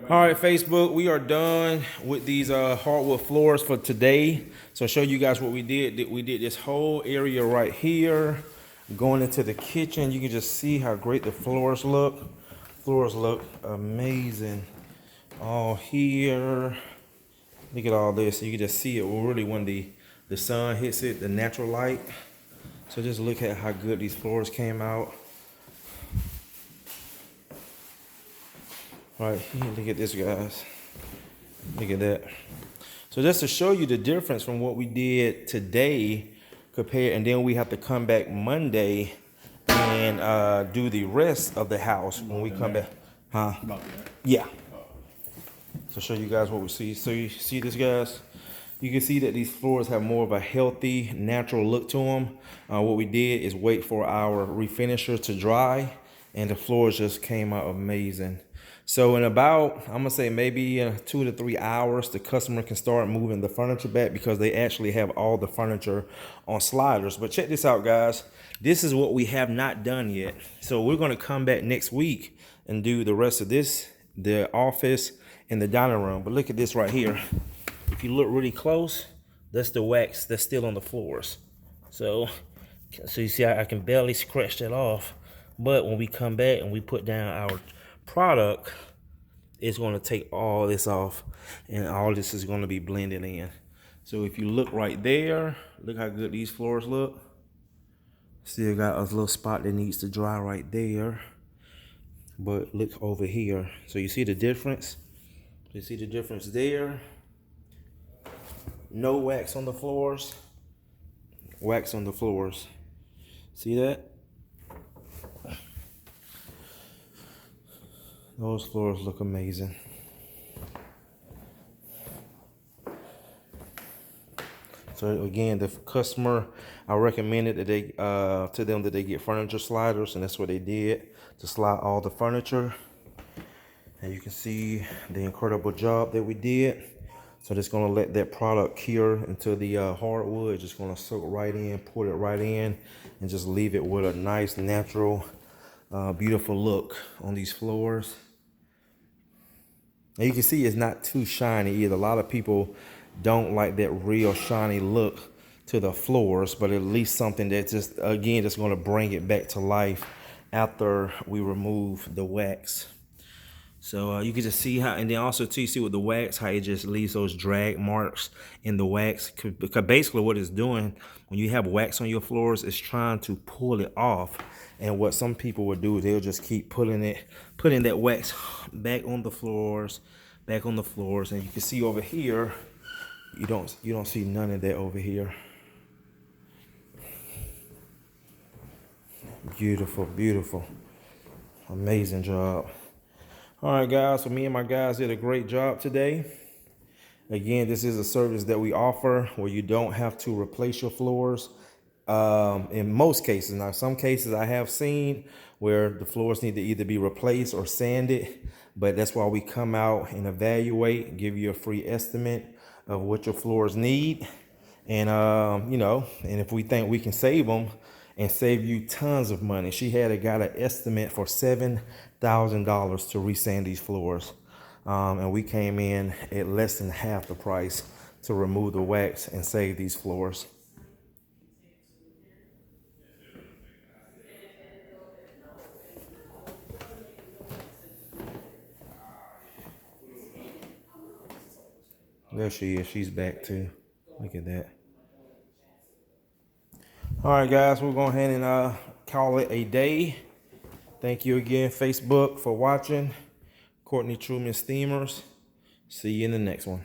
All right, Facebook, we are done with these hardwood floors for today. So I'll show you guys what we did. We did this whole area right here. Going into the kitchen, you can just see how great the floors look. Floors look amazing. All here. Look at all this. You can just see it really when the sun hits it, the natural light. So just look at how good these floors came out. Right here, look at this, guys. Look at that. So just to show you the difference from what we did today compared, and then we have to come back Monday and do the rest of the house when we come back. Huh? Yeah. So show you guys what we see. So you see this, guys? You can see that these floors have more of a healthy, natural look to them. What we did is wait for our refinisher to dry, and the floors just came out amazing. So in about, I'm gonna say maybe 2 to 3 hours, the customer can start moving the furniture back because they actually have all the furniture on sliders. But check this out, guys. This is what we have not done yet. So we're gonna come back next week and do the rest of this, the office and the dining room. But look at this right here. If you look really close, that's the wax that's still on the floors. So you see I can barely scratch that off. But when we come back and we put down our product, it's going to take all this off, and all this is going to be blended in. So if you look right there, look how good these floors look. Still got a little spot that needs to dry right there, but look over here. So you see the difference? You see the difference there? No wax on the floors, wax on the floors. See that? Those floors look amazing. So again, the customer, I recommended that they to them that they get furniture sliders, and that's what they did, to slide all the furniture. And you can see the incredible job that we did. So just gonna let that product cure into the hardwood. Just gonna soak right in, pour it right in, and just leave it with a nice, natural, beautiful look on these floors. And you can see it's not too shiny either. A lot of people don't like that real shiny look to the floors, but at least something that just, again, just gonna bring it back to life after we remove the wax. So you can just see how, and then also too, you see with the wax, how it just leaves those drag marks in the wax. Because basically what it's doing, when you have wax on your floors, it's trying to pull it off. And what some people will do is they'll just keep putting that wax back on the floors, And you can see over here, you don't see none of that over here. Beautiful, beautiful, amazing job. All right, guys, so me and my guys did a great job today. Again, this is a service that we offer where you don't have to replace your floors. In most cases, now some cases I have seen where the floors need to either be replaced or sanded, but that's why we come out and evaluate, give you a free estimate of what your floors need. And, and if we think we can save them and save you tons of money. She got an estimate for $7,000 to resand these floors. And we came in at less than half the price to remove the wax and save these floors. There she is. She's back too. Look at that. All right, guys, we'll go ahead and call it a day. Thank you again, Facebook, for watching. Courtney Truman Steamers. See you in the next one.